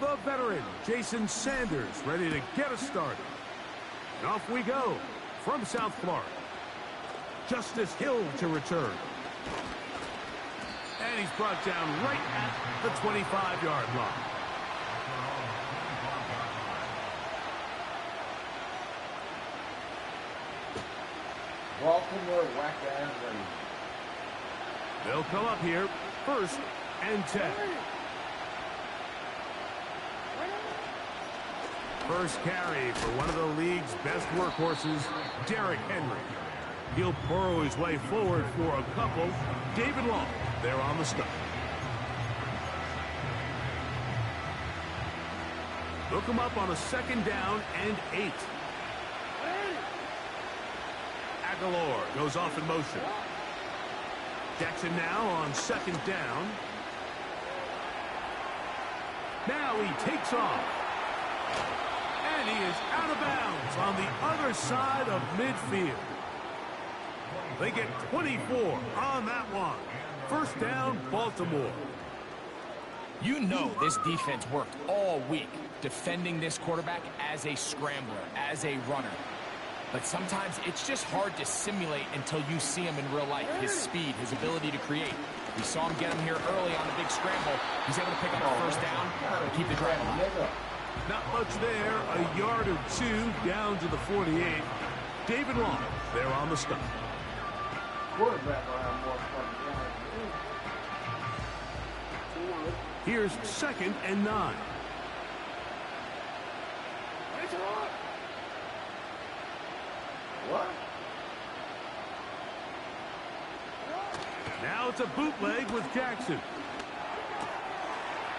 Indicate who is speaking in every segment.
Speaker 1: The veteran, Jason Sanders, ready to get us started. And off we go from South Florida. Justice Hill to return. And he's brought down right at the 25-yard line.
Speaker 2: Baltimore whack-ass Ravens.
Speaker 1: They'll come up here, 1st and 10. First carry for one of the league's best workhorses, Derrick Henry. He'll burrow his way forward for a couple. David Long, there on the stop. Look him up on a 2nd down and 8. Aguilar goes off in motion. Jackson now on 2nd down. Now he takes off. And he is out of bounds on the other side of midfield. They get 24 on that one. 1st down, Baltimore.
Speaker 3: You know this defense worked all week defending this quarterback as a scrambler, as a runner. But sometimes it's just hard to simulate until you see him in real life. His speed, his ability to create. We saw him get him here early on the big scramble. He's able to pick up the 1st down and keep the drive alive.
Speaker 1: Not much there, a yard or 2 down to the 48. David Long, there on the stop. Here's 2nd and 9.
Speaker 2: What?
Speaker 1: Now it's a bootleg with Jackson.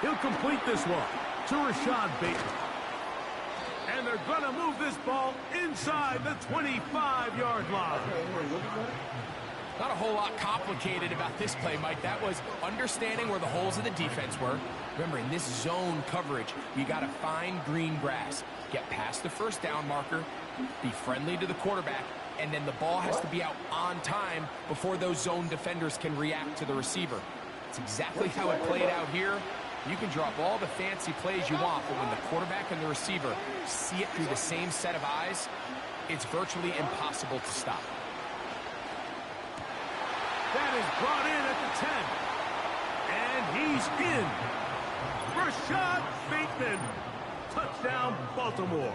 Speaker 1: He'll complete this one to Rashad Bateman. And they're going to move this ball inside the 25-yard line.
Speaker 3: Not a whole lot complicated about this play, Mike. That was understanding where the holes of the defense were. Remember, in this zone coverage, you got to find green grass. Get past the 1st down marker, be friendly to the quarterback, and then the ball has to be out on time before those zone defenders can react to the receiver. It's exactly how it played out here. You can drop all the fancy plays you want, but when the quarterback and the receiver see it through the same set of eyes, it's virtually impossible to stop.
Speaker 1: That is brought in at the 10. And he's in. Rashad Bateman. Touchdown, Baltimore.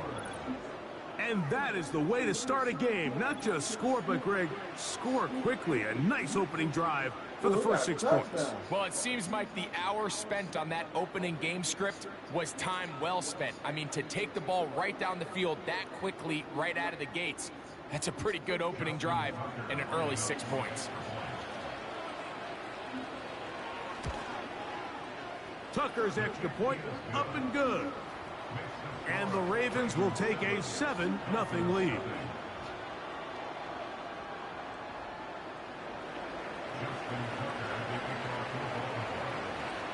Speaker 1: And that is the way to start a game. Not just score, but, Greg, score quickly. A nice opening drive for the first 6 points.
Speaker 3: Well, it seems like the hour spent on that opening game script was time well spent. I mean, to take the ball right down the field that quickly right out of the gates, that's a pretty good opening drive and an early 6 points.
Speaker 1: Tucker's extra point up and good. And the Ravens will take a 7-0 lead.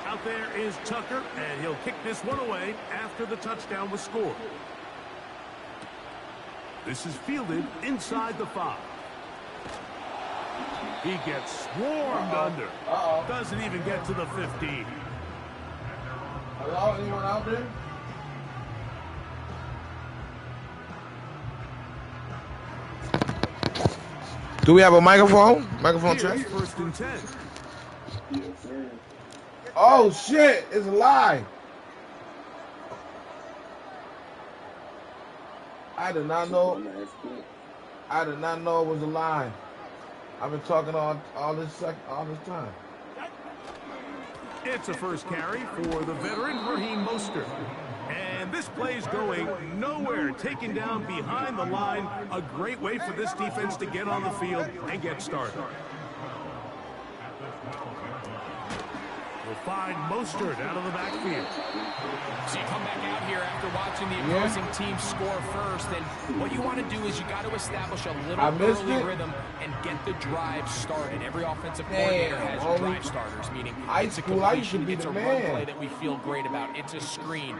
Speaker 1: Out there is Tucker, and he'll kick this one away after the touchdown was scored. This is fielded inside the 5. He gets swarmed under. Doesn't even get to the 15.
Speaker 2: Hello, anyone out there? Do we have a microphone? Microphone check?
Speaker 1: 1st and 10.
Speaker 2: Oh shit, it's a lie. I did not know. I did not know it was a lie. I've been talking all this time.
Speaker 1: It's a first carry for the veteran Raheem Mostert. And this play's going nowhere. Taken down behind the line. A great way for this defense to get on the field and get started. We'll find Mostert out of the backfield.
Speaker 3: So you come back out here after watching the opposing team score first, and what you want to do is you got to establish a little early rhythm and get the drive started. Every offensive coordinator has drive starters, meaning it's a completion, it's a run play that we feel great about. It's a screen.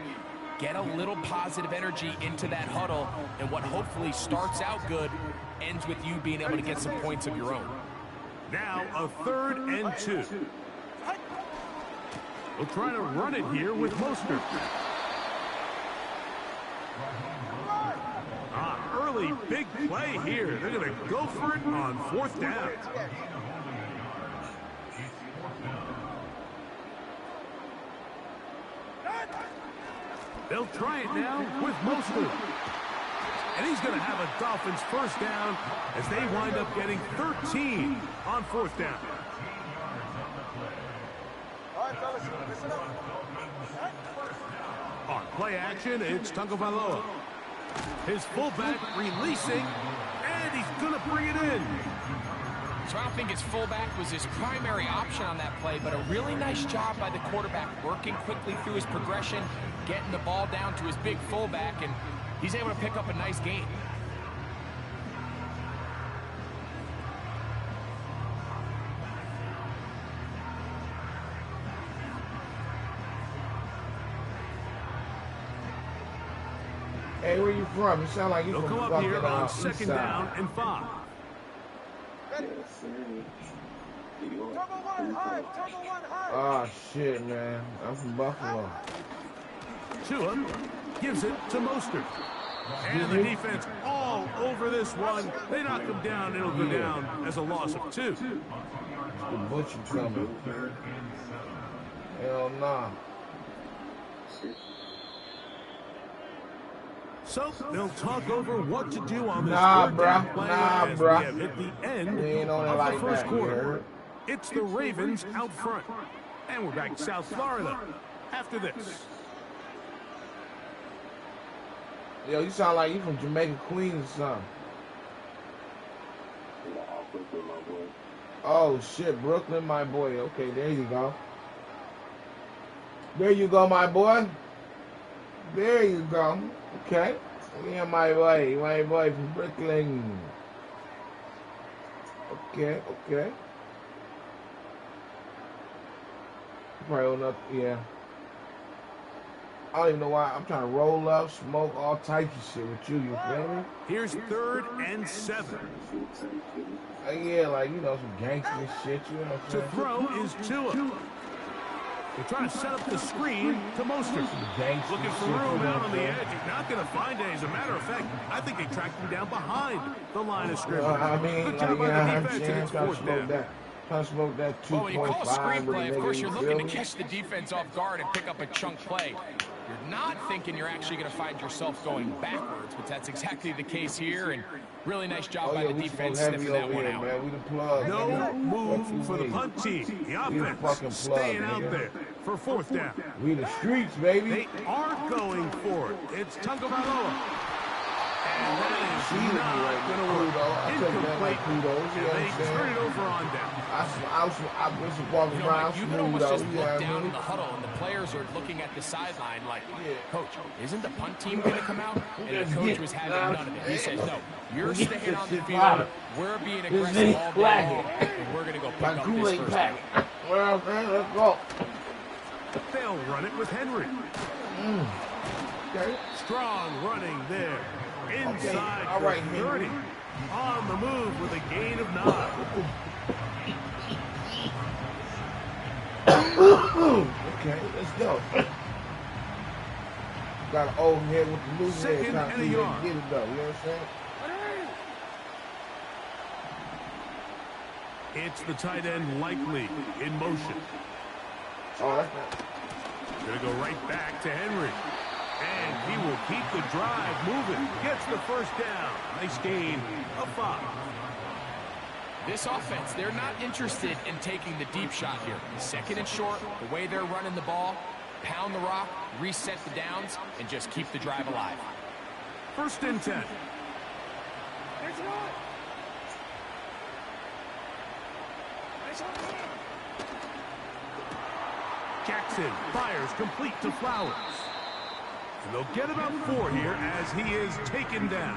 Speaker 3: Get a little positive energy into that huddle, and what hopefully starts out good ends with you being able to get some points of your own.
Speaker 1: Now a 3rd and 2. We'll try to run it here with Mostert. early big play here. They're going to go for it on 4th down. They'll try it now with Mostert. And he's going to have a Dolphins first down as they wind up getting 13 on 4th down. On play action, it's Tagovailoa. His fullback releasing, and he's going to bring it in.
Speaker 3: So I don't think his fullback was his primary option on that play, but a really nice job by the quarterback working quickly through his progression, getting the ball down to his big fullback, and he's able to pick up a nice gain.
Speaker 2: Hey, where you from? You sound like you
Speaker 1: They'll
Speaker 2: from
Speaker 1: come up here on 2nd down and 5.
Speaker 2: Oh, shit, man. I'm from Buffalo.
Speaker 1: Tua gives it to Mostert. And the defense all over this one. They knock him down. It'll go down as a loss of 2.
Speaker 2: The butcher coming. Hell nah.
Speaker 1: So they'll talk over what to do on this
Speaker 2: Nah,
Speaker 1: 3rd down play as we
Speaker 2: bruh.
Speaker 1: have hit the end
Speaker 2: We ain't on it
Speaker 1: of
Speaker 2: like
Speaker 1: the first
Speaker 2: that,
Speaker 1: quarter. It's the Ravens out front. And we're back to South Florida after this.
Speaker 2: Yo, you sound like you from Jamaica, Queens or something. Oh, shit, Brooklyn, my boy. Okay, there you go. There you go, my boy. There you go. Okay. Yeah, my boy from Brooklyn. Okay, okay. Probably on up, yeah. I don't even know why. I'm trying to roll up, smoke, all types of shit with you. You feel me?
Speaker 1: Here's 3rd and 7.
Speaker 2: Yeah, like, you know, some gangster shit. You know what I'm saying?
Speaker 1: To throw is Tua. They're trying to set up the screen to Mostert. Looking for room out on the edge. He's not going to find it. As a matter of fact, I think they tracked him down behind the line of scrimmage.
Speaker 2: I mean,
Speaker 1: good job by the defense, and it's 4th down.
Speaker 2: Trying to smoke that 2.5.
Speaker 3: Well, when you call a screen play, of course, you're looking to
Speaker 2: me?
Speaker 3: catch the defense off guard and pick up a chunk play. You're not thinking you're actually going to find yourself going backwards, but that's exactly the case here, and really nice job by the defense sniffing that one out.
Speaker 2: Man. We the plug.
Speaker 1: No move for the punt team. The offense staying out there for 4th down.
Speaker 2: We the streets, baby.
Speaker 1: They are going for it. It's Tagovailoa. And that is not going to work. Incomplete. And they turn it over on down.
Speaker 2: I was walking around
Speaker 3: you can almost just look down in the huddle, and the players are looking at the sideline like, Coach, isn't the punt team going to come out? And the coach was having none of it. He says, no, you're staying on the field. We're being aggressive all day long, and we're going to go pick up this first down.
Speaker 2: Well, man, let's go.
Speaker 1: They'll run it with Henry.
Speaker 2: Okay.
Speaker 1: Strong running there. Inside
Speaker 2: All right,
Speaker 1: 30. On the move with a gain of 9.
Speaker 2: Okay, let's go. Got an old head with the loose head.
Speaker 1: 2nd and a yard.
Speaker 2: Get it though, you know what I'm saying?
Speaker 1: It's the tight end Likely in motion.
Speaker 2: Oh, that's not.
Speaker 1: Gonna go right back to Henry. And he will keep the drive moving. Gets the first down. Nice gain of 5.
Speaker 3: This offense, they're not interested in taking the deep shot here. 2nd and short, the way they're running the ball, pound the rock, reset the downs, and just keep the drive alive.
Speaker 1: 1st and 10. Jackson fires complete to Flowers. And they'll get about 4 here as he is taken down.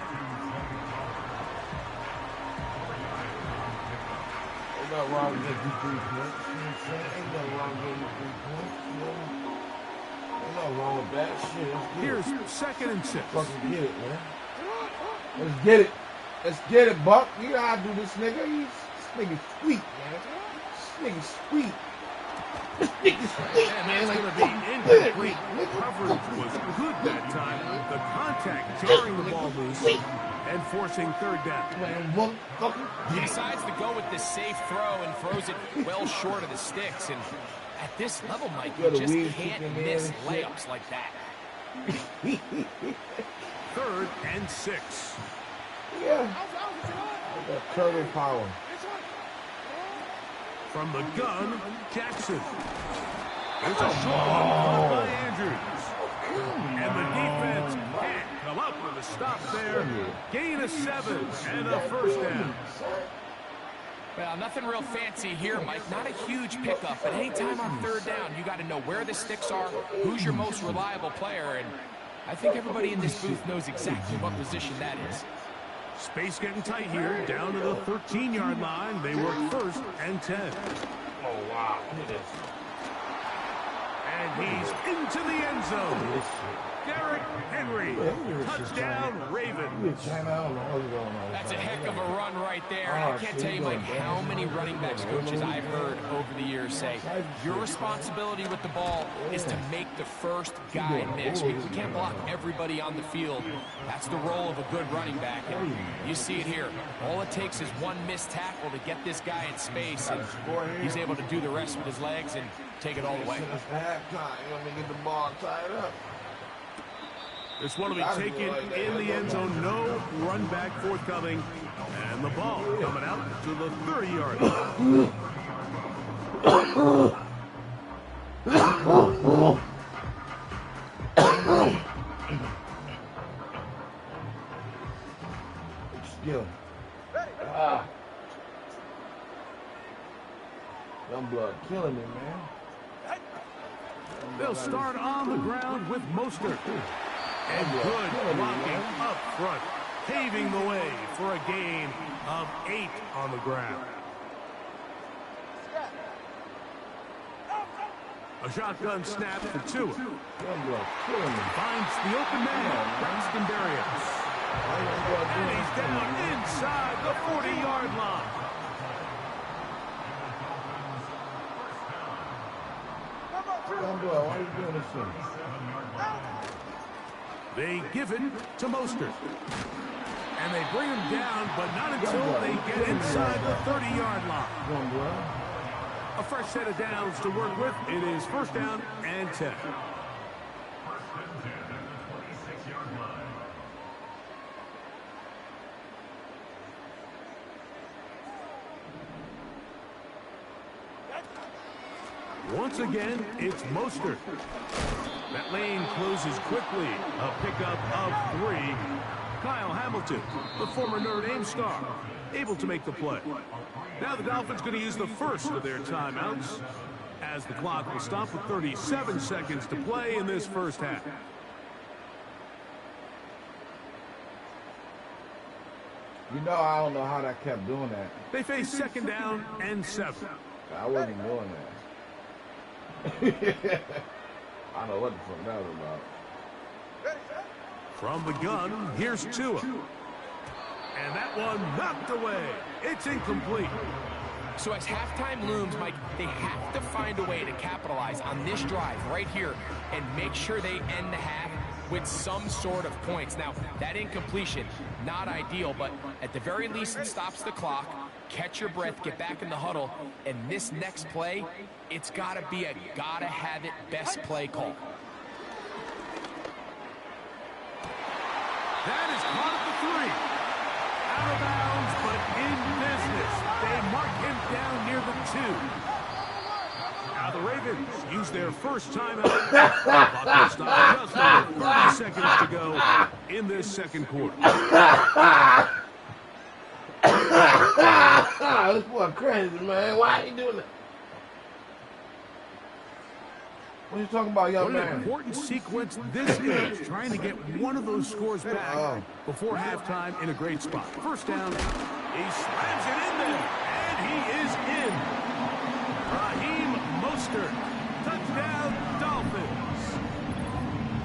Speaker 2: Ain't nothing wrong with getting 3 points. You know what I'm saying? Ain't nothing wrong with getting 3 points. You know? Ain't nothing wrong with that shit.
Speaker 1: Here's 2nd and 6.
Speaker 2: Fucking get it, man. Let's get it. Let's get it, Buck. You know how I do this nigga. This nigga's sweet, man. This nigga's sweet. This nigga's sweet, man.
Speaker 1: That's
Speaker 2: Like,
Speaker 1: going to be incomplete. coverage was good that time. The contact tearing the ball loose and forcing third down.
Speaker 3: He decides to go with this safe throw and throws it well short of the sticks. And at this level, Mike, you just can't miss layups like that.
Speaker 1: 3rd and 6.
Speaker 2: Yeah. That turtle power.
Speaker 1: From the gun, Jackson. It's a short one by Andrews. And the defense can't come up with a stop there. Gain of 7 and a first down.
Speaker 3: Well, nothing real fancy here, Mike. Not a huge pickup, but anytime on 3rd down, you got to know where the sticks are, who's your most reliable player, and I think everybody in this booth knows exactly what position that is.
Speaker 1: Space getting tight here, down to the 13-yard line. They work 1st and 10.
Speaker 2: Oh, wow. Look at this.
Speaker 1: And he's into the end zone. Derrick Henry, touchdown Ravens.
Speaker 3: That's a heck of a run right there. And I can't tell you, Mike, how many running backs coaches I've heard over the years say, your responsibility with the ball is to make the first guy miss. We can't block everybody on the field. That's the role of a good running back. And you see it here. All it takes is one missed tackle to get this guy in space, and he's able to do the rest with his legs and take it all the way.
Speaker 2: It's halftime. Let me get the ball tied up.
Speaker 1: This one will be taken in the end zone. No run back forthcoming. And the ball coming out to the 30-yard line.
Speaker 2: Skill. Young blood killing me, man.
Speaker 1: They'll start on the ground with Mostert. And good blocking up front, paving the way for a gain of 8 on the ground. A shotgun snap for Tua. Finds the open man, Braxton Berrios. And he's down inside the 40-yard line.
Speaker 2: Why are you doing this thing?
Speaker 1: They give it to Mostert. And they bring him down, but not until they get inside the 30-yard line. A fresh set of downs to work with. It is 1st down and 10. Once again, it's Mostert. That lane closes quickly. A pickup of 3. Kyle Hamilton, the former Notre Dame star, able to make the play. Now the Dolphins going to use the first of their timeouts, as the clock will stop with 37 seconds to play in this first half.
Speaker 2: You know, I don't know how that kept doing that.
Speaker 1: They face 2nd down and 7.
Speaker 2: I wasn't doing that. I don't know what the fuck that was about.
Speaker 1: From the gun, here's Tua. And that one knocked away. It's incomplete.
Speaker 3: So as halftime looms, Mike, they have to find a way to capitalize on this drive right here and make sure they end the half with some sort of points. Now, that incompletion, not ideal, but at the very least it stops the clock. Catch your breath, get back in the huddle, and this next play, it's got to be a gotta-have-it best play call.
Speaker 1: That is caught at the 3. Out of bounds, but in business. They mark him down near the 2. Now the Ravens use their first timeout. Clock will stop just under 30 seconds to go in this second quarter.
Speaker 2: This boy crazy, man. Why are you doing that? What are you talking about, young man?
Speaker 1: What an important sequence this is, trying to get one of those scores back before halftime in a great spot. First down, he slams it in there, and he is in. Raheem Mostert, touchdown Dolphins.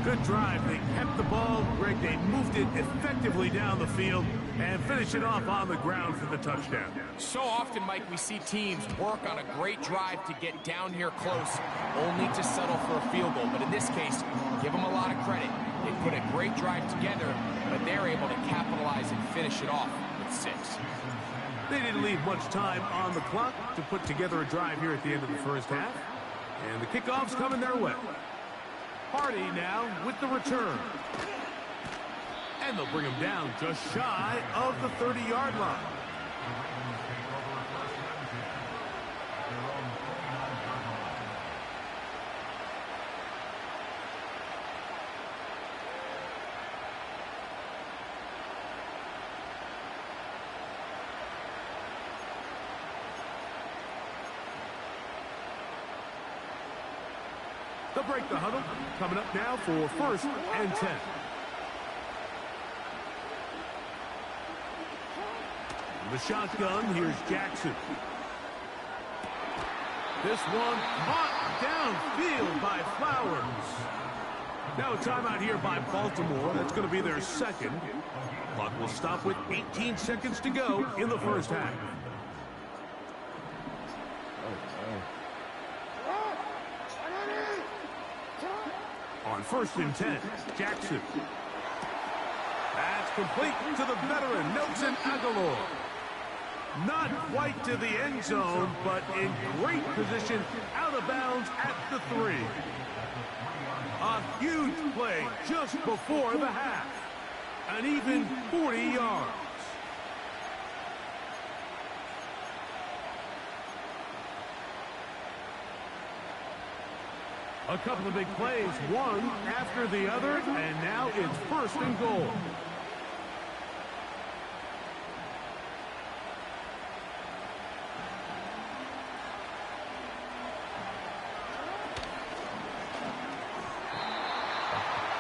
Speaker 1: Good Good drive. They kept the ball. Greg, they moved it effectively down the field and finished it off on the ground for the touchdown.
Speaker 3: So often, Mike, we see teams work on a great drive to get down here close, only to settle for a field goal. But in this case, give them a lot of credit. They put a great drive together, but they're able to capitalize and finish it off with 6.
Speaker 1: They didn't leave much time on the clock to put together a drive here at the end of the first half. And the kickoff's coming their way. Hardy now with the return. And they'll bring him down just shy of the 30-yard line. They'll break the huddle. Coming up now for 1st and 10. The shotgun, here's Jackson. This one caught downfield by Flowers. Now a timeout here by Baltimore. That's going to be their second. Clock will stop with 18 seconds to go in the first half. On 1st and 10, Jackson. That's complete to the veteran, Nelson Aguilar. Not quite to the end zone, but in great position, out of bounds at the 3. A huge play just before the half. An even 40 yards. A couple of big plays, one after the other, and now it's 1st and goal.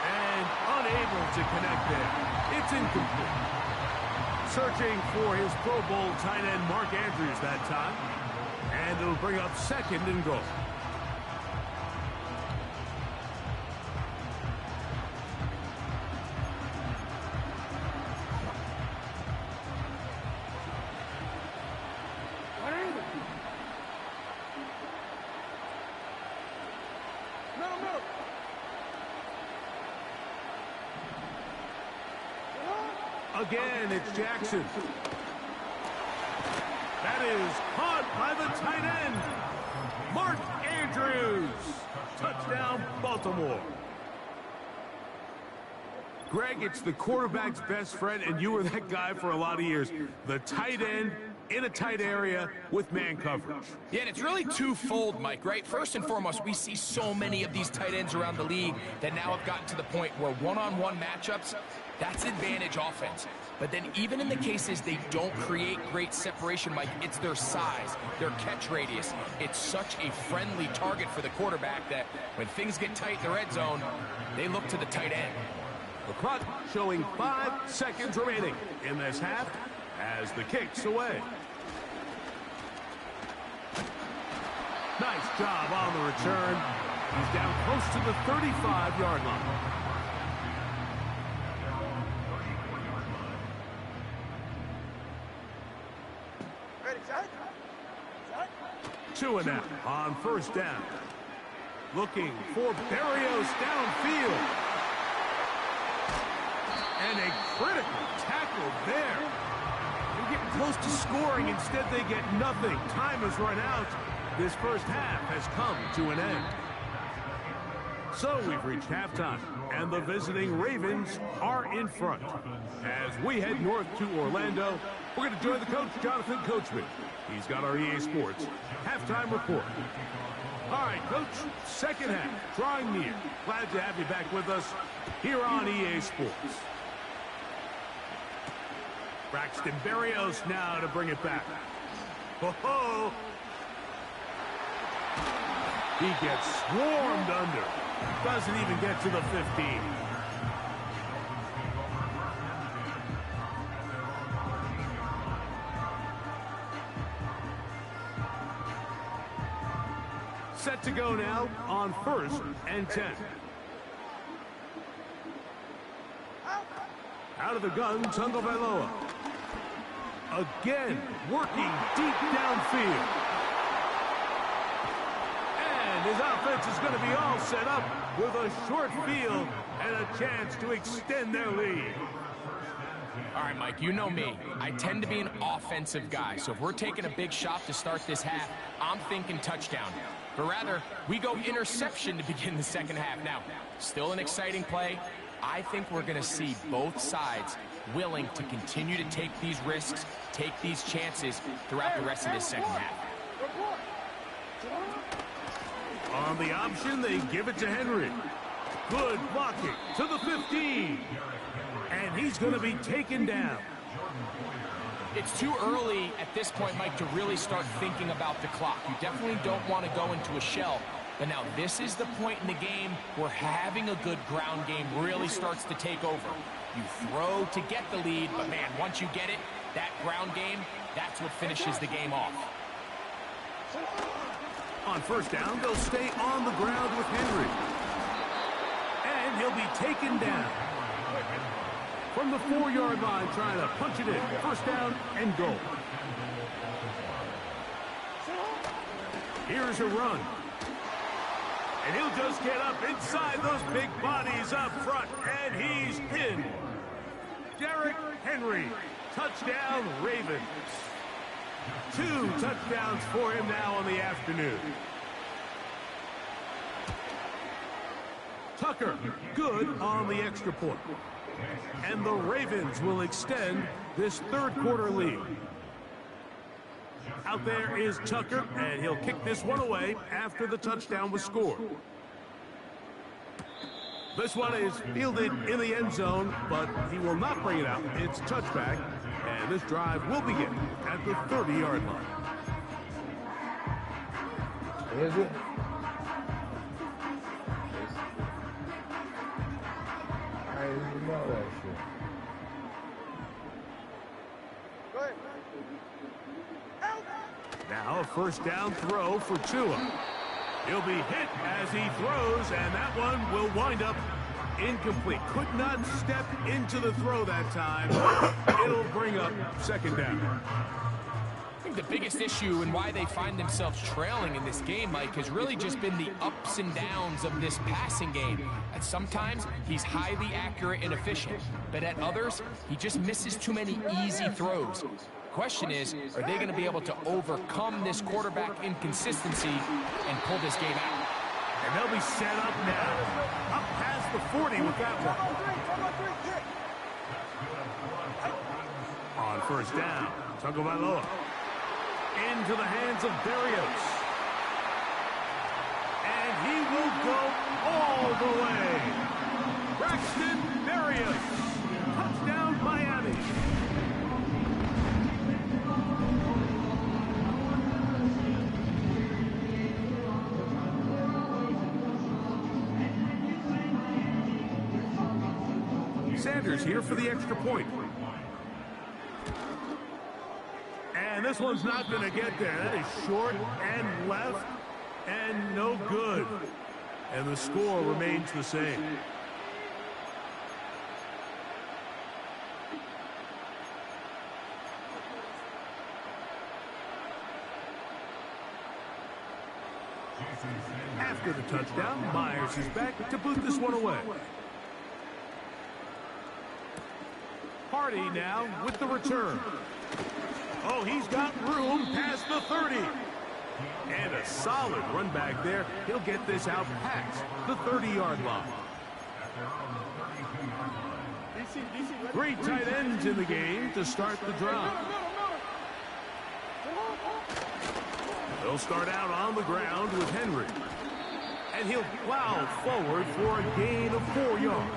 Speaker 1: And unable to connect there. It's incomplete. Searching for his Pro Bowl tight end Mark Andrews that time. And it'll bring up 2nd and goal. Again, it's Jackson. That is caught by the tight end, Mark Andrews. Touchdown, Baltimore. Greg, it's the quarterback's best friend, and you were that guy for a lot of years. The tight end in a tight area with man coverage.
Speaker 3: Yeah, and it's really twofold, Mike, right? First and foremost, we see so many of these tight ends around the league that now have gotten to the point where one-on-one matchups, that's advantage offense. But then even in the cases they don't create great separation, Mike, it's their size, their catch radius. It's such a friendly target for the quarterback that when things get tight in the red zone, they look to the tight end.
Speaker 1: The clock showing 5 seconds remaining in this half as the kick's away. Nice job on the return. He's down close to the 35-yard line.
Speaker 4: Ready, set?
Speaker 1: 2 and out on 1st down. Looking for Berrios downfield. And a critical tackle there. They're getting close to scoring. Instead, they get nothing. Time has run out. This first half has come to an end. So we've reached halftime, and the visiting Ravens are in front. As we head north to Orlando, we're going to join the coach, Jonathan Coachman. He's got our EA Sports halftime report. All right, Coach, second half, drawing near. Glad to have you back with us here on EA Sports. Braxton Berrios now to bring it back. Ho-ho! He gets swarmed under. Doesn't even get to the 15. Set to go now on 1st and 10. Out of the gun, Tagovailoa. Again, working deep downfield. And his offense is going to be all set up with a short field and a chance to extend their lead.
Speaker 3: All right, Mike, you know me. I tend to be an offensive guy, so if we're taking a big shot to start this half, I'm thinking touchdown. But rather, we go interception to begin the second half. Now, still an exciting play. I think we're going to see both sides willing to continue to take these risks, take these chances throughout the rest of this second half.
Speaker 1: On the option, they give it to Henry. Good blocking to the 15. And he's going to be taken down.
Speaker 3: It's too early at this point, Mike, to really start thinking about the clock. You definitely don't want to go into a shell. But now this is the point in the game where having a good ground game really starts to take over. You throw to get the lead, but man, once you get it, that ground game, that's what finishes the game off.
Speaker 1: On first down, they'll stay on the ground with Henry. And he'll be taken down. From the 4-yard line, trying to punch it in. First down and goal. Here's a run. And he'll just get up inside those big bodies up front. And he's in. Derrick Henry. Touchdown, Ravens. 2 touchdowns for him now on the afternoon. Tucker, good on the extra point. And the Ravens will extend this third-quarter lead. Out there is Tucker, and he'll kick this one away after the touchdown was scored. This one is fielded in the end zone, but he will not bring it out. It's touchback, and this drive will begin at the 30-yard line.
Speaker 2: Is it? I didn't even know that shit.
Speaker 4: Go ahead.
Speaker 1: Now a first down throw for Tua. He'll be hit as he throws, and that one will wind up incomplete. Could not step into the throw that time. It'll bring up second down.
Speaker 3: I think the biggest issue and why they find themselves trailing in this game, Mike, has really just been the ups and downs of this passing game. And sometimes he's highly accurate and efficient, but at others, he just misses too many easy throws. Question is, are they going to be able to overcome this quarterback inconsistency and pull this game out?
Speaker 1: And they'll be set up now. Up past the 40 with that one. On first down, Tagovailoa. Into the hands of Berrios. And he will go all the way. Braxton Berrios. Touchdown, Miami. Sanders here for the extra point. And this one's not going to get there. That is short and left and no good. And the score remains the same. After the touchdown, Myers is back to boot this one away. Hardy now with the return. Oh, he's got room past the 30. And a solid run back there. He'll get this out past the 30-yard line. 3 tight ends in the game to start the drive. They'll start out on the ground with Henry. And he'll plow forward for a gain of 4 yards.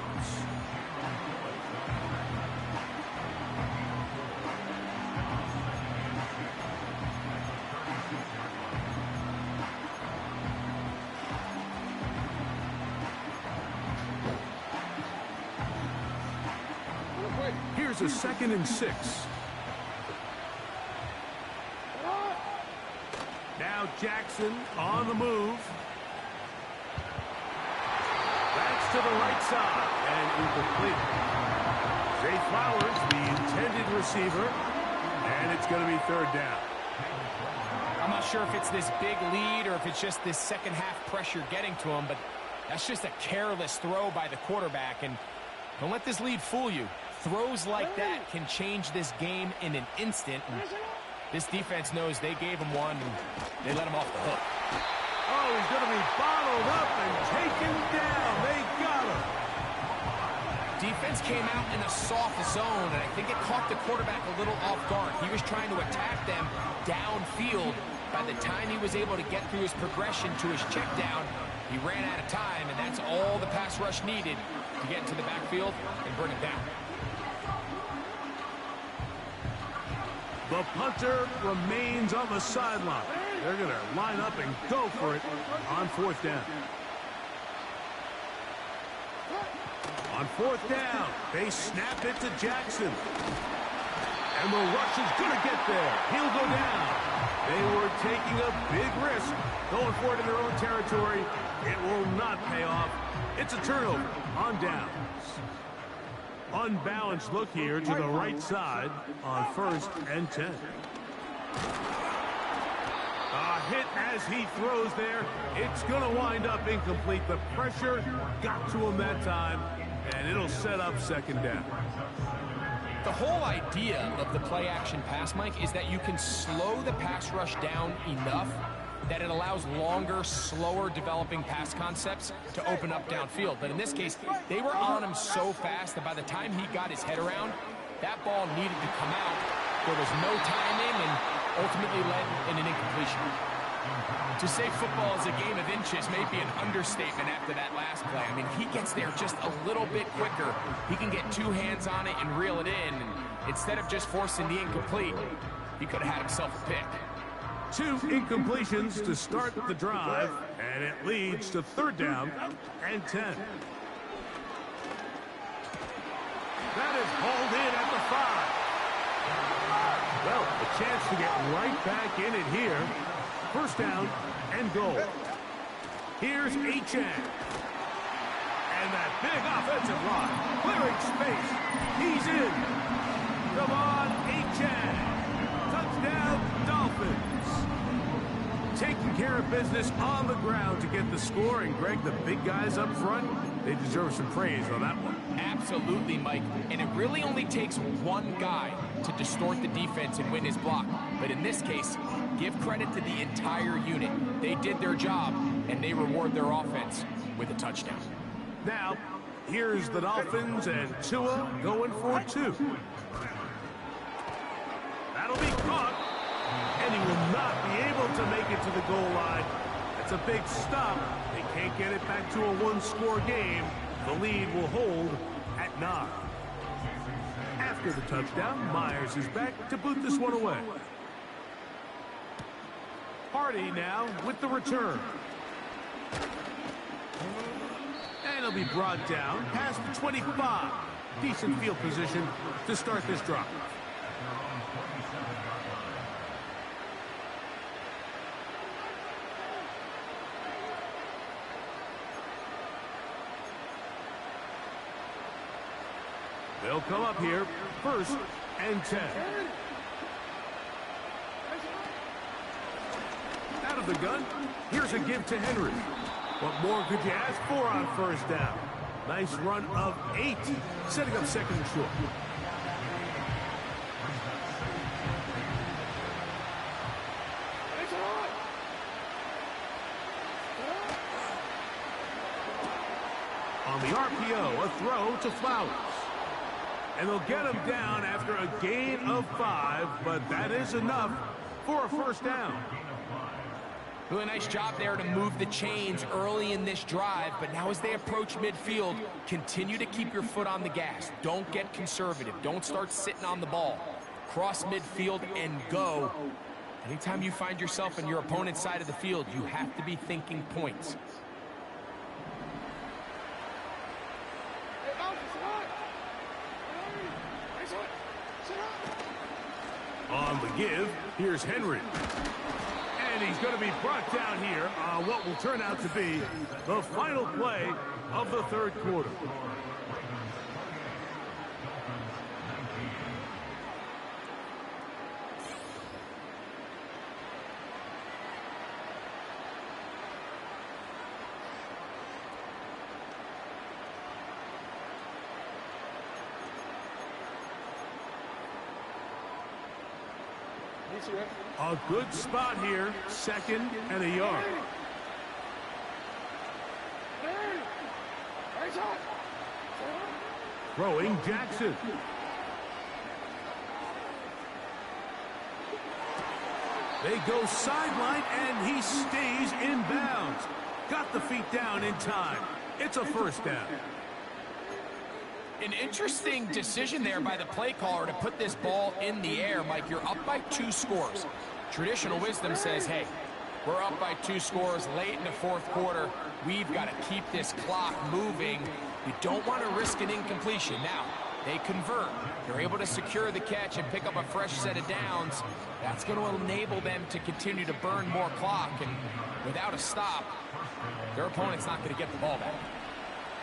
Speaker 1: Here's a 2nd and 6. Now Jackson on the move. That's to the right side and incomplete. Zay Flowers, the intended receiver, and it's going to be third down.
Speaker 3: I'm not sure if it's this big lead or if it's just this second half pressure getting to him, but that's just a careless throw by the quarterback. And don't let this lead fool you. Throws like that can change this game in an instant. And this defense knows they gave him one, and they let him off the hook.
Speaker 1: Oh, he's going to be bottled up and taken down. They got him.
Speaker 3: Defense came out in a soft zone, and I think it caught the quarterback a little off guard. He was trying to attack them downfield. By the time he was able to get through his progression to his check down, he ran out of time, and that's all the pass rush needed to get into the backfield and bring it down.
Speaker 1: The punter remains on the sideline. They're going to line up and go for it on fourth down. On fourth down, they snap it to Jackson. And the rush is going to get there. He'll go down. They were taking a big risk going for it in their own territory. It will not pay off. It's a turnover on downs. Unbalanced look here to the right side on 1st and 10. A hit as he throws there. It's going to wind up incomplete. The pressure got to him that time, and it'll set up second down.
Speaker 3: The whole idea of the play-action pass, Mike, is that you can slow the pass rush down enough that it allows longer, slower developing pass concepts to open up downfield. But in this case, they were on him so fast that by the time he got his head around, that ball needed to come out. There was no timing and ultimately led in an incompletion. To say football is a game of inches may be an understatement after that last play. I mean, he gets there just a little bit quicker. He can get two hands on it and reel it in. And instead of just forcing the incomplete, he could have had himself a pick.
Speaker 1: 2 incompletions to start the drive, and it leads to third down and 10. That is hauled in at the 5. Well, a chance to get right back in it here. First down and goal. Here's Achane. And that big offensive line clearing space. He's in. Come on, Achane. Touchdown, Dolphins. Taking care of business on the ground to get the score. And, Greg, the big guys up front, they deserve some praise on that one.
Speaker 3: Absolutely, Mike. And it really only takes one guy to distort the defense and win his block. But in this case, give credit to the entire unit. They did their job, and they reward their offense with a touchdown.
Speaker 1: Now, here's the Dolphins and Tua going for 2. That'll be caught. And he will not be able to make it to the goal line. That's a big stop. They can't get it back to a one-score game. The lead will hold at 9. After the touchdown, Myers is back to boot this one away. Hardy now with the return. And he'll be brought down past the 25. Decent field position to start this drive. They'll come up here, 1st and 10. Out of the gun, here's a give to Henry. What more could you ask for on first down? Nice run of 8, setting up second and short. On the RPO, a throw to Flowers. And they'll get him down after a gain of 5, but that is enough for a first down.
Speaker 3: Really nice job there to move the chains early in this drive, but now as they approach midfield, continue to keep your foot on the gas. Don't get conservative. Don't start sitting on the ball. Cross midfield and go. Anytime you find yourself on your opponent's side of the field, you have to be thinking points.
Speaker 1: On the give, here's Henry. And he's going to be brought down here on what will turn out to be the final play of the third quarter. A good spot here, 2nd and a yard. Throwing Jackson. They go sideline, and he stays in bounds. Got the feet down in time. It's a 1st down.
Speaker 3: An interesting decision there by the play caller to put this ball in the air. Mike, you're up by 2 scores. Traditional wisdom says, hey, we're up by 2 scores late in the 4th quarter. We've got to keep this clock moving. You don't want to risk an incompletion. Now, they convert. They're able to secure the catch and pick up a fresh set of downs. That's going to enable them to continue to burn more clock. And without a stop, their opponent's not going to get the ball back.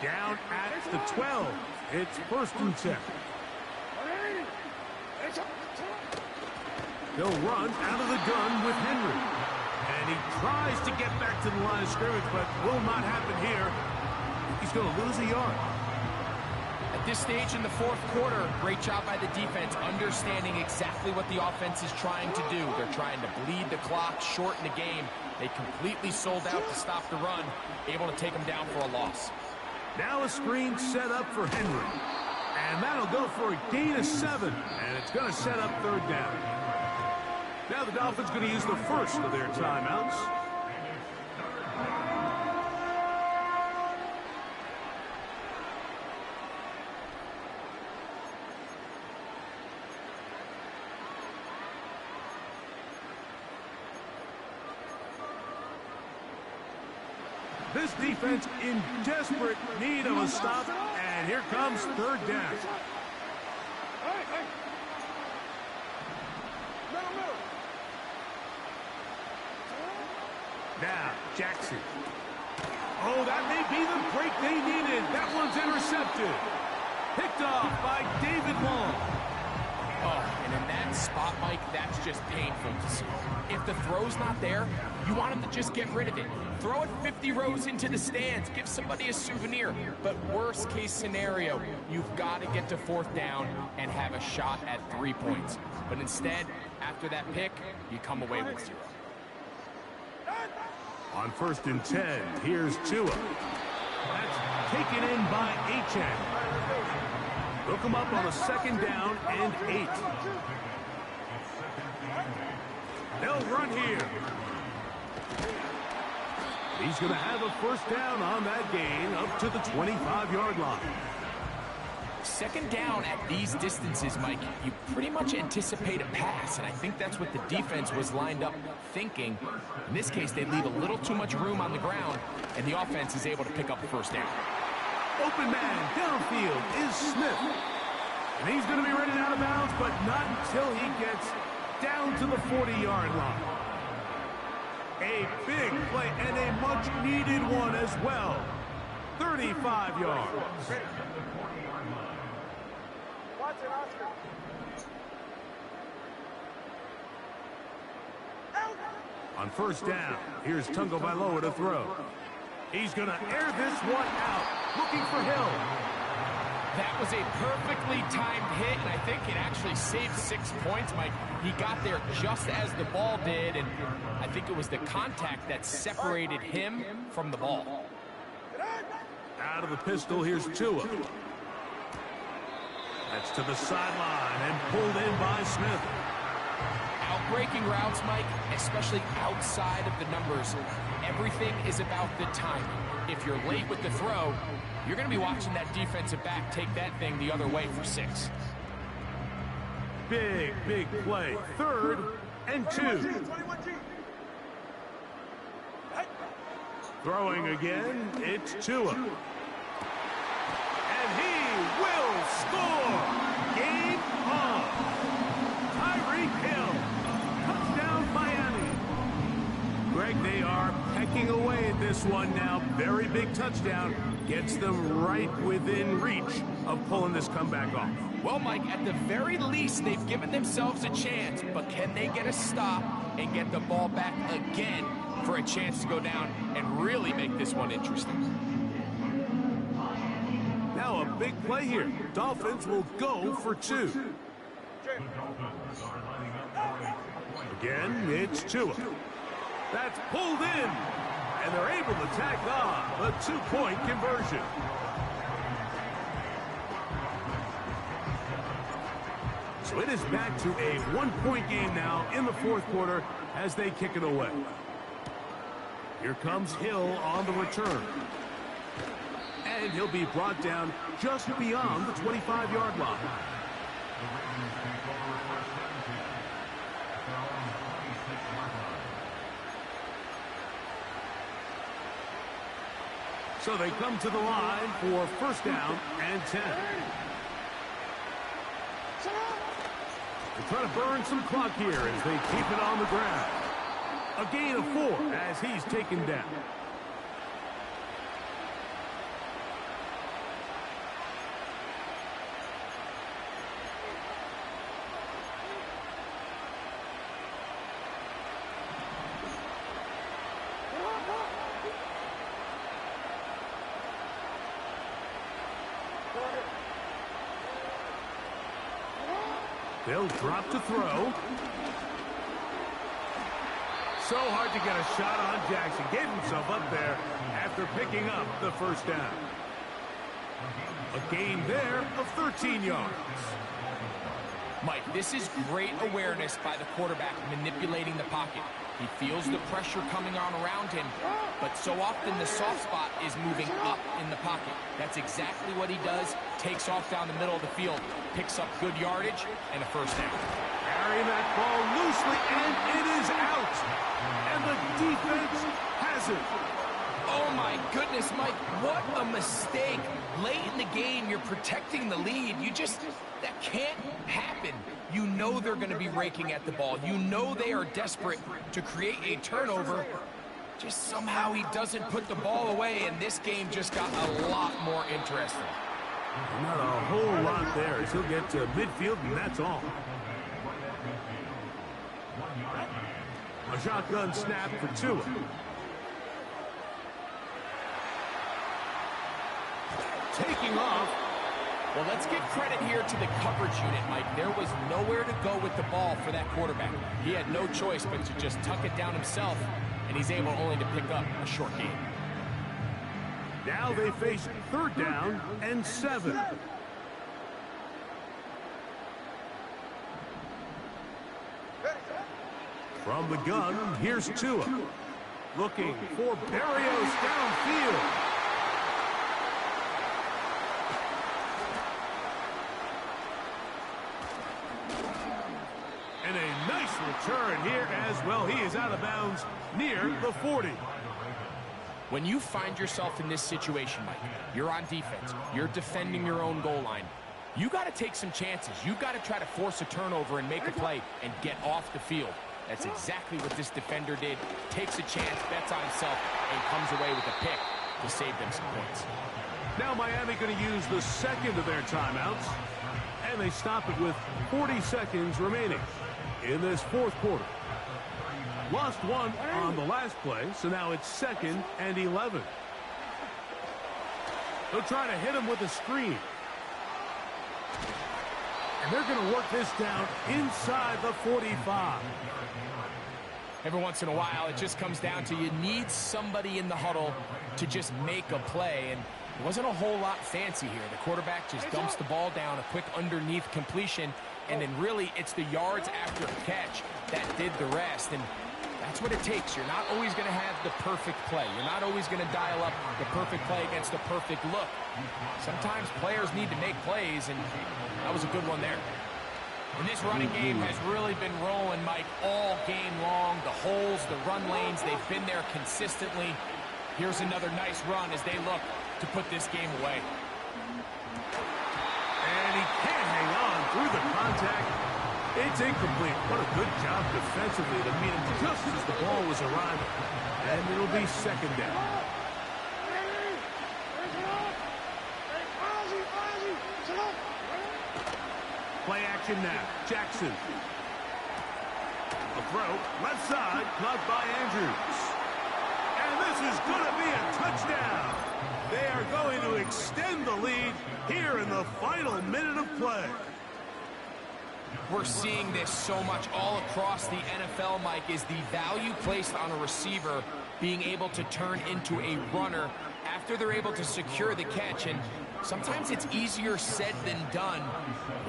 Speaker 1: Down at the 12. It's 1st and 10. They'll run out of the gun with Henry. And he tries to get back to the line of scrimmage, but will not happen here. He's going to lose a yard.
Speaker 3: At this stage in the 4th quarter, great job by the defense, understanding exactly what the offense is trying to do. They're trying to bleed the clock, shorten the game. They completely sold out to stop the run, able to take them down for a loss.
Speaker 1: Now a screen set up for Henry. And that'll go for a gain of 7. And it's going to set up 3rd down. Now the Dolphins going to use the first of their timeouts. This defense in desperate need of a stop, and here comes 3rd down. Now, Jackson. Oh, that may be the break they needed. That one's intercepted. Picked off by David Long.
Speaker 3: Oh, and in that spot, Mike, that's just painful to see. If the throw's not there, you want him to just get rid of it. Throw it 50 rows into the stands. Give somebody a souvenir. But worst case scenario, you've got to get to 4th down and have a shot at 3 points. But instead, after that pick, you come away with 0.
Speaker 1: On 1st and 10, here's Tua. That's taken in by Achane. Look him up on a 2nd down and 8. They'll run here. He's going to have a 1st down on that gain up to the 25-yard line.
Speaker 3: 2nd down at these distances, Mike, you pretty much anticipate a pass, and I think that's what the defense was lined up thinking. In this case, they leave a little too much room on the ground, and the offense is able to pick up a 1st down.
Speaker 1: Open man downfield is Smith. And he's going to be ready out of bounds, but not until he gets down to the 40-yard line. A big play and a much-needed one as well. 35 yards. On 1st down, here's Tungo Bailoa to throw. He's going to air this one out, looking for Hill.
Speaker 3: That was a perfectly timed hit, and I think it actually saved 6 points, Mike. He got there just as the ball did, and I think it was the contact that separated him from the ball.
Speaker 1: Out of the pistol, here's Tua. That's to the sideline and pulled in by Smith.
Speaker 3: Outbreaking routes, Mike, especially outside of the numbers, everything is about the timing. If you're late with the throw, you're going to be watching that defensive back take that thing the other way for 6.
Speaker 1: Big play. 3rd and 2. Throwing again, it's Tua. And he will score! Game on! Tyreek Hill. Touchdown, Miami. Greg, they are pecking away at this one now. Very big touchdown. Gets them right within reach of pulling this comeback off.
Speaker 3: Well, Mike, at the very least, they've given themselves a chance, but can they get a stop and get the ball back again for a chance to go down and really make this one interesting?
Speaker 1: Now a big play here. Dolphins will go for 2. Again, it's Tua. That's pulled in, and they're able to tack on the 2-point conversion. So it is back to a 1-point game now in the fourth quarter as they kick it away. Here comes Hill on the return. And he'll be brought down just beyond the 25-yard line. So they come to the line for first down and 10. They're trying to burn some clock here as they keep it on the ground. A gain of 4 as he's taken down. They'll drop to throw. So hard to get a shot on Jackson. Gave himself up there after picking up the first down. A gain there of 13 yards.
Speaker 3: Mike, this is great awareness by the quarterback manipulating the pocket. He feels the pressure coming on around him, but so often the soft spot is moving up in the pocket. That's exactly what he does. Takes off down the middle of the field, picks up good yardage, and a first down.
Speaker 1: Carrying that ball loosely, and it is out. And the defense has it.
Speaker 3: Oh, my goodness, Mike, what a mistake. Late in the game, you're protecting the lead. That can't happen. You know they're going to be raking at the ball. You know they are desperate to create a turnover. Just somehow he doesn't put the ball away, and this game just got a lot more interesting.
Speaker 1: Not a whole lot there as he'll get to midfield, and that's all. A shotgun snap for Tua. Taking off.
Speaker 3: Well, let's give credit here to the coverage unit, Mike. There was nowhere to go with the ball for that quarterback. He had no choice but to just tuck it down himself, and he's able only to pick up a short gain.
Speaker 1: Now they face third down and 7. From the gun, here's Tua. Looking for Berrios downfield. And a nice return here as well. He is out of bounds near the 40.
Speaker 3: When you find yourself in this situation, Mike, you're on defense, you're defending your own goal line, you got to take some chances. You got to try to force a turnover and make a play and get off the field. That's exactly what this defender did. Takes a chance, bets on himself, and comes away with a pick to save them some points.
Speaker 1: Now Miami going to use the second of their timeouts, and they stop it with 40 seconds remaining in this fourth quarter. Lost one on the last play, so now it's 2nd and 11. They'll try to hit him with a screen. And they're going to work this down inside the 45.
Speaker 3: Every once in a while, it just comes down to you need somebody in the huddle to just make a play. And it wasn't a whole lot fancy here. The quarterback just dumps the ball down, a quick underneath completion, and then really it's the yards after catch that did the rest. And that's what it takes. You're not always going to have the perfect play. You're not always going to dial up the perfect play against the perfect look. Sometimes players need to make plays, and that was a good one there. And this running game has really been rolling, Mike, all game long. The holes, the run lanes, they've been there consistently. Here's another nice run as they look to put this game away.
Speaker 1: And he can't hang on through the contact. It's incomplete. What a good job defensively to meet him just as the ball was arriving. And it'll be 2nd down. Play action now. Jackson. A throw, left side, caught by Andrews. And this is going to be a touchdown. They are going to extend the lead here in the final minute of play.
Speaker 3: We're seeing this so much all across the NFL, Mike, is the value placed on a receiver being able to turn into a runner after they're able to secure the catch. And sometimes it's easier said than done.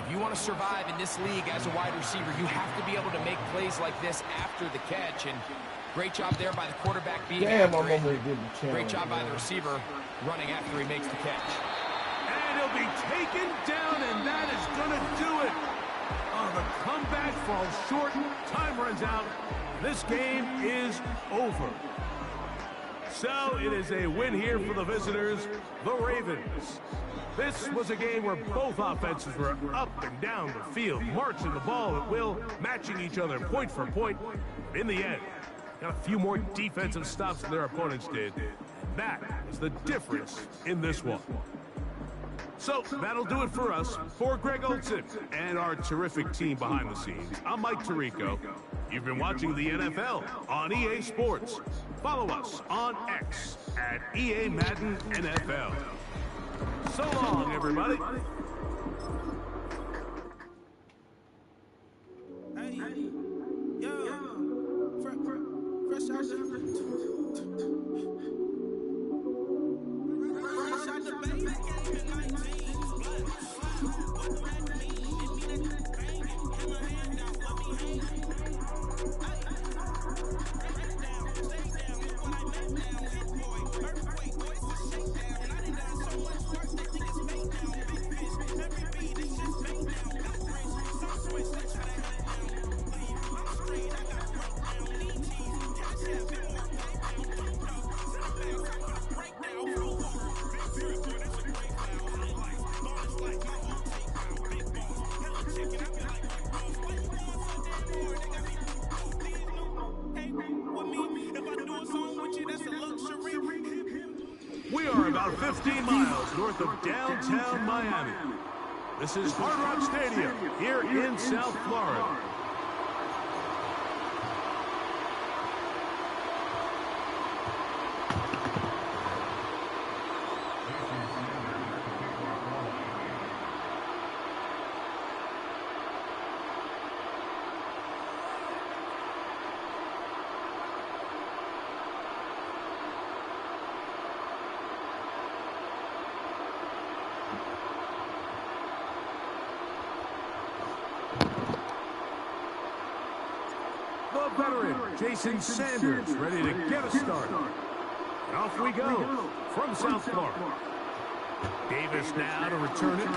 Speaker 3: If you want to survive in this league as a wide receiver, you have to be able to make plays like this after the catch. And great job there by the quarterback being after it. Great job by the receiver running after he makes the catch.
Speaker 1: And he'll be taken down, and that is going to do it. Oh, the comeback falls short. Time runs out. This game is over. So it is a win here for the visitors, the Ravens. This was a game where both offenses were up and down the field, marching the ball at will, matching each other point for point. In the end, got a few more defensive stops than their opponents did. That is the difference in this one. So that'll do it for us. For Greg Olson and our terrific team behind the scenes, I'm Mike Tirico. You've been watching the NFL on EA Sports. Follow us on X at EA Madden NFL. So long, everybody.
Speaker 5: Hey, yo, fresh out the baby.
Speaker 1: We are about 15 miles north of downtown Miami. This is Hard Rock Stadium here in South Florida. The veteran, Jason Sanders, ready to get us started. And off we go from South Florida. Davis now to return it.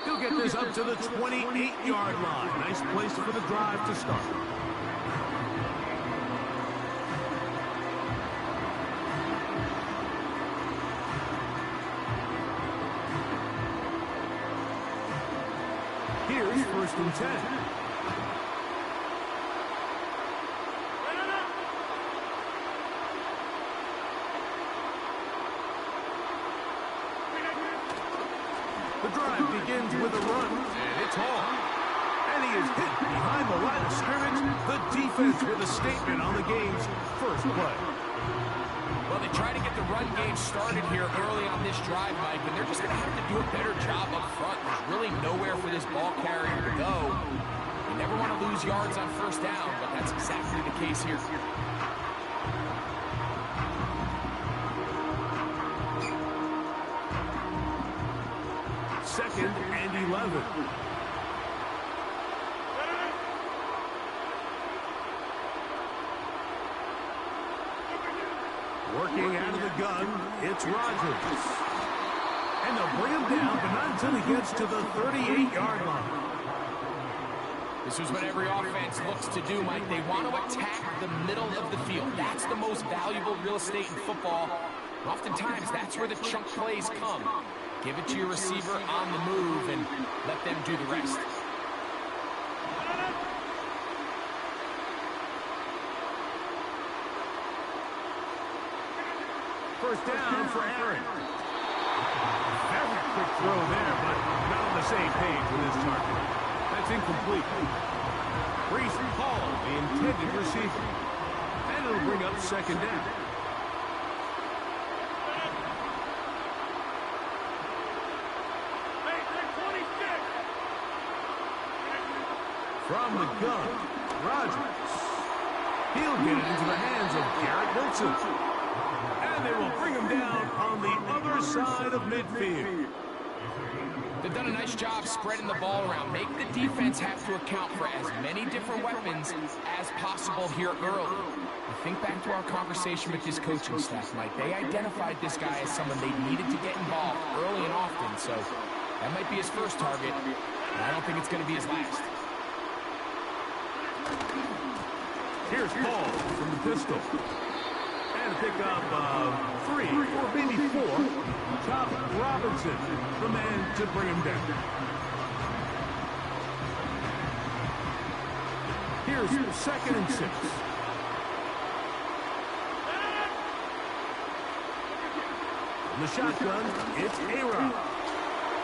Speaker 1: He'll get this up to the 28-yard line. Nice place for the drive to start. Here's 1st and 10. The drive begins with a run, and it's on. And he is hit behind the line of scrimmage. The defense with a statement on the game's first play.
Speaker 3: Well, they try to get the run game started here early on this drive, Mike, and they're just going to have to do a better job up front. There's really nowhere for this ball carrier to go. You never want to lose yards on 1st down, but that's exactly the case here.
Speaker 1: 2nd and 11. Working out of the gun, it's Rodgers. And they'll bring him down, but not until he gets to the 38-yard line.
Speaker 3: This is what every offense looks to do, Mike. They want to attack the middle of the field. That's the most valuable real estate in football. Oftentimes, that's where the chunk plays come. Give it to your receiver on the move and let them do the rest.
Speaker 1: First down for Aaron. Very quick throw there, but not on the same page with his target. That's incomplete. Breece Hall, the intended receiver. And it'll bring up 2nd down. From the gun, Rodgers. He'll get it into the hands of Garrett Wilson. And they will bring him down on the other side of midfield.
Speaker 3: They've done a nice job spreading the ball around. Make the defense have to account for as many different weapons as possible here early. Think back to our conversation with this coaching staff, Mike. They identified this guy as someone they needed to get involved early and often, so that might be his first target, and I don't think it's going to be his last.
Speaker 1: Here's Paul from the pistol. And a pick up 3 or maybe 4. Top Robinson, the man to bring him down. Here's 2nd and 6. In the shotgun, it's A-Rod.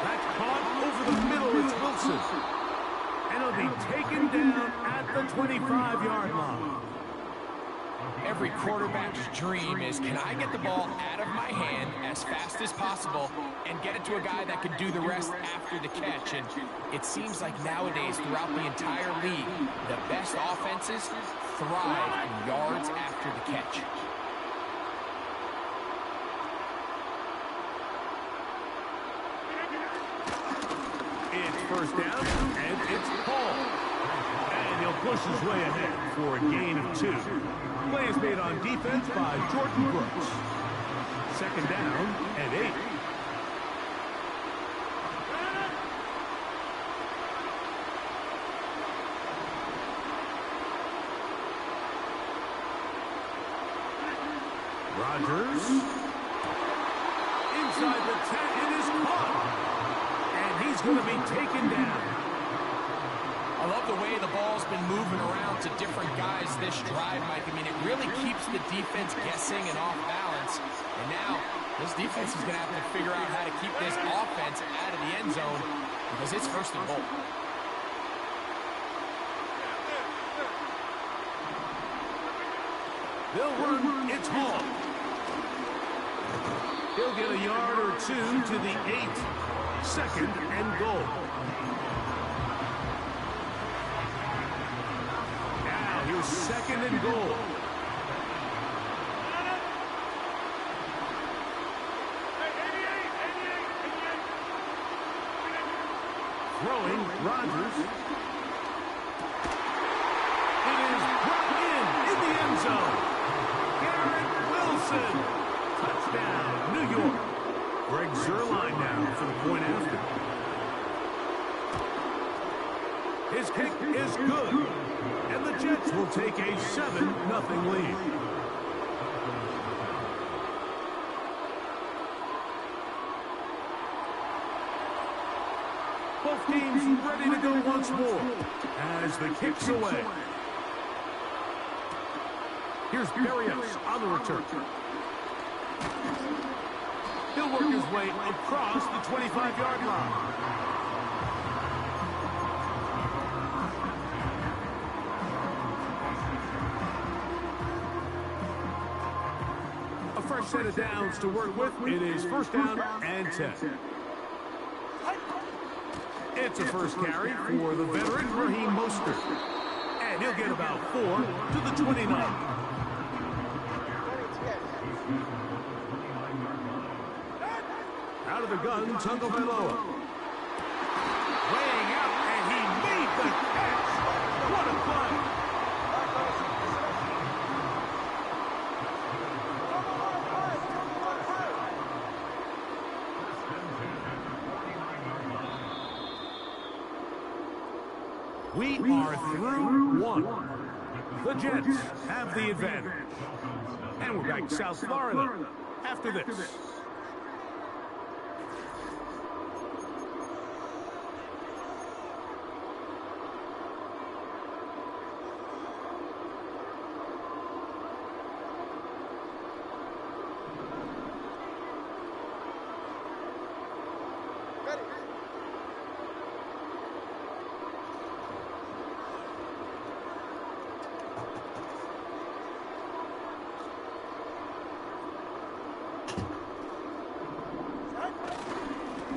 Speaker 1: That's caught over the middle, it's Wilson. And he'll be taken down at the 25-yard line.
Speaker 3: Every quarterback's dream is, can I get the ball out of my hand as fast as possible and get it to a guy that can do the rest after the catch? And it seems like nowadays, throughout the entire league, the best offenses thrive in yards after the catch.
Speaker 1: It's first down, and it's Paul. And he'll push his way ahead for a gain of 2. Play is made on defense by Jordan Brooks. 2nd down and 8. Rodgers. Inside the 10, it is caught. And he's going to be taken down.
Speaker 3: I love the way the ball's been moving around to different guys this drive, Mike. I mean, it really keeps the defense guessing and off balance. And now, this defense is going to have to figure out how to keep this offense out of the end zone because it's 1st and goal.
Speaker 1: They'll run, it's Hall. He'll get a yard or 2 to the 8. 2nd and goal. Here's 2nd and goal. Throwing, Rodgers. It is brought in the end zone. Garrett Wilson. Touchdown, New York. Greg Zuerlein now for the point after. His kick is good. And the Jets will take a 7-0 lead. Both teams ready to go once more as the kick's away. Here's Berrios on the return. He'll work his way across the 25-yard line. Fresh set of downs to work with. It is 1st down and 10. It's a first carry for the veteran Raheem Mostert. And he'll get about 4 to the 29. Out of the gun, Tagovailoa. Weighing out, and he made the catch. What a play. We are through 1. The Jets have the advantage. And we're back to South Florida after this.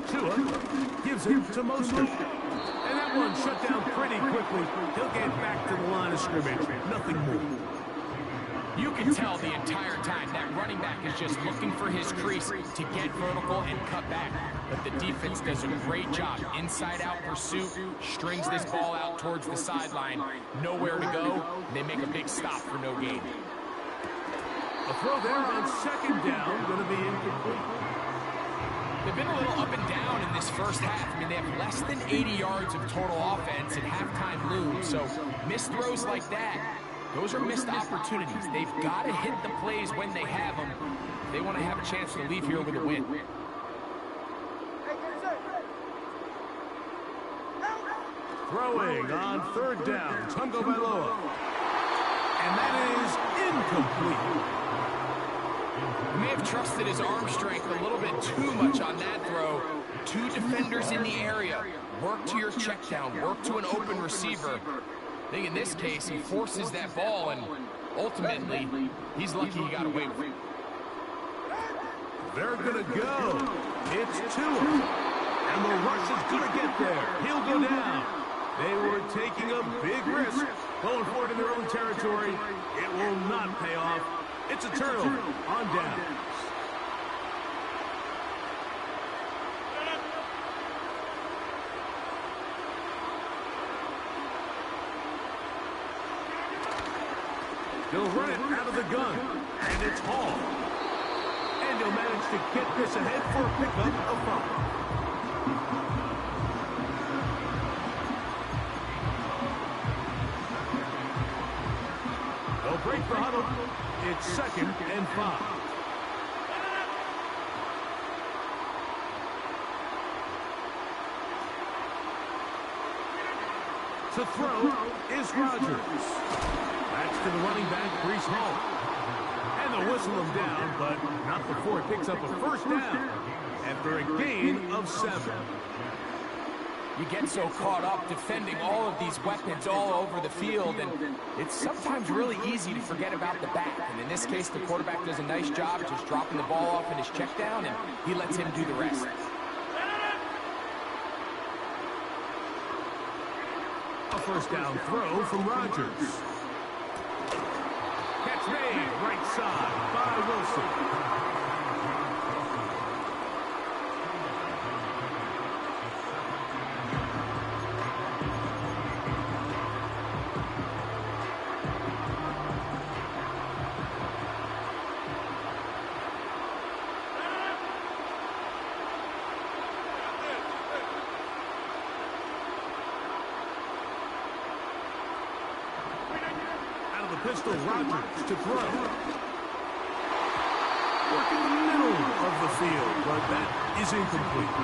Speaker 1: Tua gives it to Mostert. And that one shut down pretty quickly. He'll get back to the line of scrimmage. Nothing more.
Speaker 3: You can tell the entire time that running back is just looking for his crease to get vertical and cut back. But the defense does a great job. Inside-out pursuit, strings this ball out towards the sideline. Nowhere to go. They make a big stop for no gain.
Speaker 1: A throw there on second down, going to be incomplete.
Speaker 3: They've been a little up and down in this first half. I mean, they have less than 80 yards of total offense and halftime looms. So missed throws like that, those are missed opportunities. They've got to hit the plays when they have them. They want to have a chance to leave here with a win.
Speaker 1: Throwing on third down, Tungo Bailoa. And that is incomplete.
Speaker 3: He may have trusted his arm strength a little bit too much on that throw. Two defenders in the area. Work to your check down. Work to an open receiver. I think in this case, he forces that ball, and ultimately, he's lucky he got away with it.
Speaker 1: They're going to go. It's Tua. And the rush is going to get there. He'll go down. They were taking a big risk going forward in their own territory. It will not pay off. It's a turnover on downs. They'll run it out of the gun, and it's Hall. And he'll manage to get this ahead for a pickup of 5. They'll break the huddle. It's 2nd and 5. To throw is Rodgers. That's to the running back, Breece Hall. And they'll whistle him down, but not before it picks up a first down after a gain of 7.
Speaker 3: You get so caught up defending all of these weapons all over the field, and it's sometimes really easy to forget about the back. And in this case, the quarterback does a nice job just dropping the ball off in his check down, and he lets him do the rest.
Speaker 1: A first down throw from Rodgers. Catch made right side by Wilson. Pistol Rodgers to throw. Work in the middle of the field, but that is incomplete.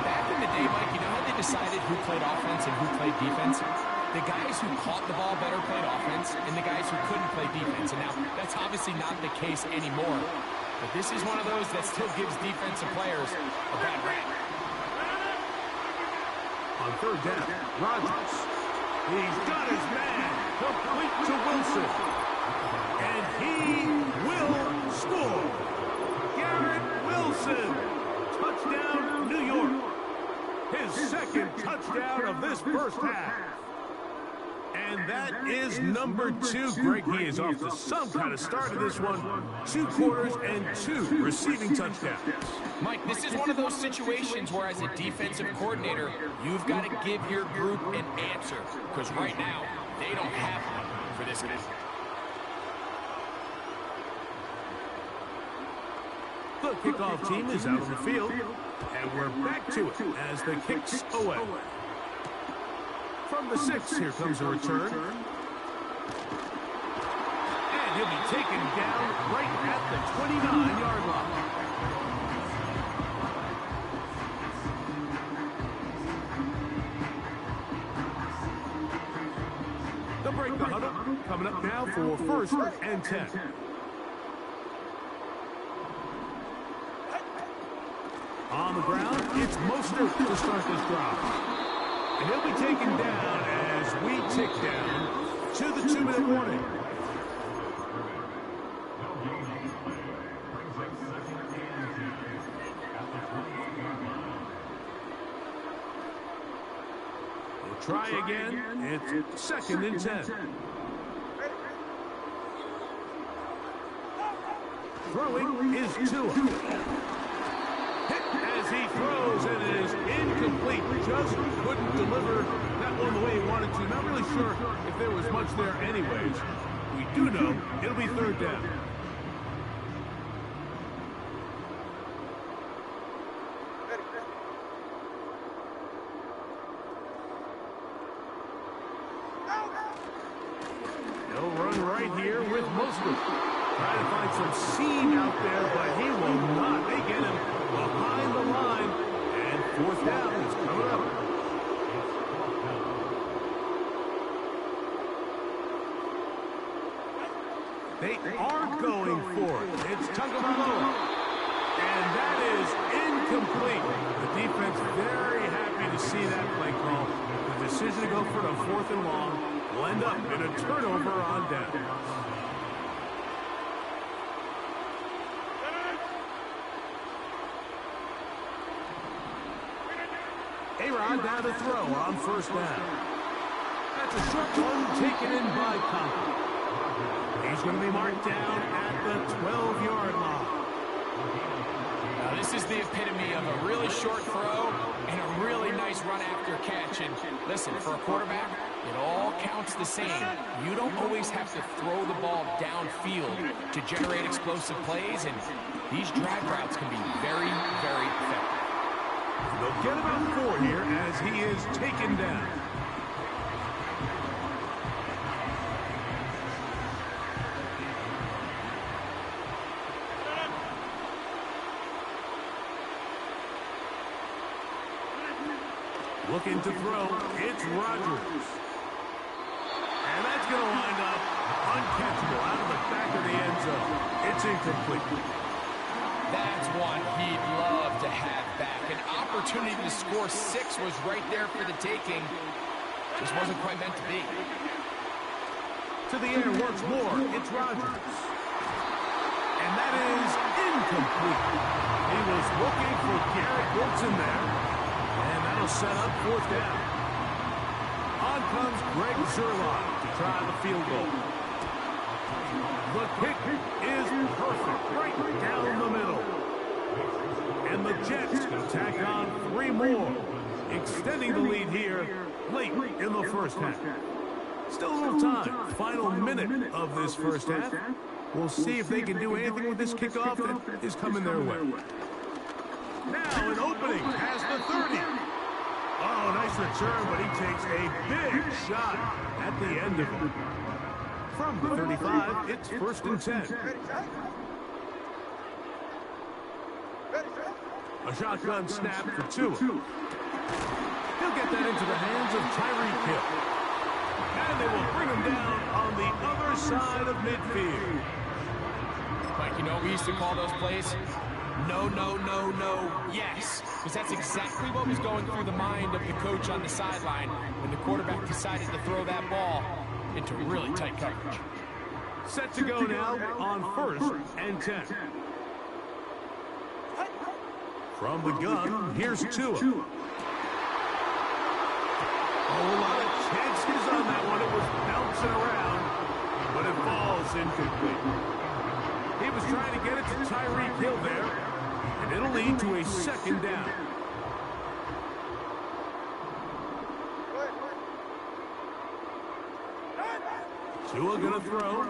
Speaker 3: Back in the day, Mike, you know how they decided who played offense and who played defense? The guys who caught the ball better played offense, and the guys who couldn't play defense. And now, that's obviously not the case anymore. But this is one of those that still gives defensive players a bad rap.
Speaker 1: On third down, Rodgers. He's got his man. Complete to Wilson. And he will score. Garrett Wilson. Touchdown, New York. His 2nd touchdown of this first half. And that is number 2. Greg, he is off to some kind of start in this one. 2 quarters and 2 receiving touchdowns.
Speaker 3: Mike, this is one of those situations where as a defensive coordinator, you've got to give your group an answer. Because right now, they don't have one for this game.
Speaker 1: The kickoff team is out on the field. And we're back to it as the kick's away. From the 6, here comes a return. And he'll be taken down right at the 29-yard line. They'll break the huddle. Coming up now for 1st and 10. On the ground, it's Mostert to start this drive. And he'll be taken down as we tick down to the 2-minute warning. Try again. It's 2nd and 10. Throwing is Tua. Hit as he throws, and it is incomplete. Just couldn't deliver that one the way he wanted to. Not really sure if there was much there anyways. We do know it'll be 3rd down. He'll run right here with Mostert. Trying to find some seam out there, but he will not. They get him behind the line, and 4th down is coming up. They are going for it. It's Tagovailoa, and that is incomplete. The defense very happy to see that play call. The decision to go for it on 4th and long will end up in a turnover on down. A-Rod down to throw on 1st down. That's a short one taken in by Conklin. He's going to be marked down at the 12-yard line.
Speaker 3: Now this is the epitome of a really short throw and a really nice run after catch. And listen, for a quarterback, it all counts the same. You don't always have to throw the ball downfield to generate explosive plays, and these drag routes can be very, very effective.
Speaker 1: They'll get about 4 here as he is taken down. Looking to throw, it's Rodgers. And that's going to wind up uncatchable out of the back of the end zone. It's incomplete.
Speaker 3: That's one he'd love to have back. An opportunity to score 6 was right there for the taking. Just wasn't quite meant to be.
Speaker 1: To the air once more, it's Rodgers. And that is incomplete. He was looking for Garrett Wilson there. And that'll set up 4th down. On comes Greg Zerline to try the field goal. The kick is perfect, right down the middle. And the Jets can tack on 3 more, extending the lead here late in the 1st half. Still a little time, final minute of this 1st half. We'll see if they can do anything with this kickoff that is coming their way. Now an opening past the 30. Oh, nice return, but he takes a big shot at the end of it. From the 35, it's 1st and 10. A shotgun snap for Tua. He'll get that into the hands of Tyreek Hill. And they will bring him down on the other side of midfield.
Speaker 3: Mike, you know what we used to call those plays? No, no, no, no, yes. Because that's exactly what was going through the mind of the coach on the sideline when the quarterback decided to throw that ball into really tight coverage.
Speaker 1: Set to go now on 1st and 10. From the gun, here's Tua. A lot of chances on that one. It was bouncing around, but it falls incomplete. He was trying to get it to Tyreek Hill there, and it'll lead to a 2nd down. Tua gonna throw.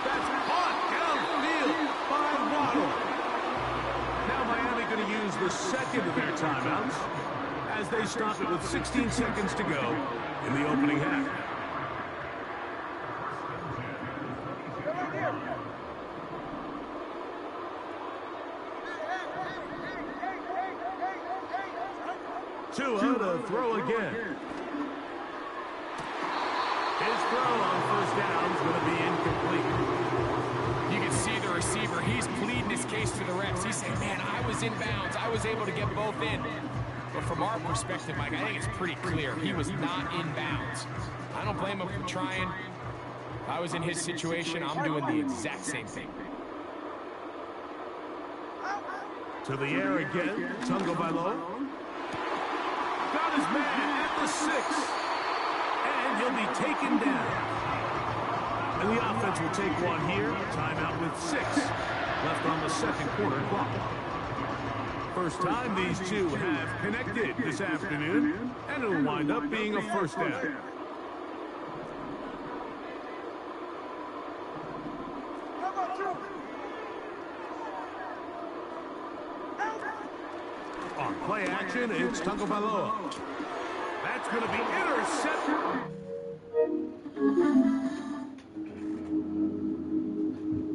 Speaker 1: That's caught downfield by Waddle. Now Miami gonna use the 2nd of their timeouts as they stop it with 16 seconds to go in the opening half. Tua to throw again. His throw on 1st down is going to be incomplete.
Speaker 3: You can see the receiver. He's pleading his case to the refs. He's saying, man, I was in bounds. I was able to get both in. But from our perspective, Mike, I think it's pretty clear. He was not in bounds. I don't blame him for trying. If I was in his situation, I'm doing the exact same thing.
Speaker 1: To the air again, Tagovailoa. Got his man at the 6. And he'll be taken down. And the offense will take one here. Timeout with 6 left on the second quarter clock. First time these two have connected this afternoon, and it'll wind up being a first down. On play action, it's Tagovailoa. That's going to be intercepted.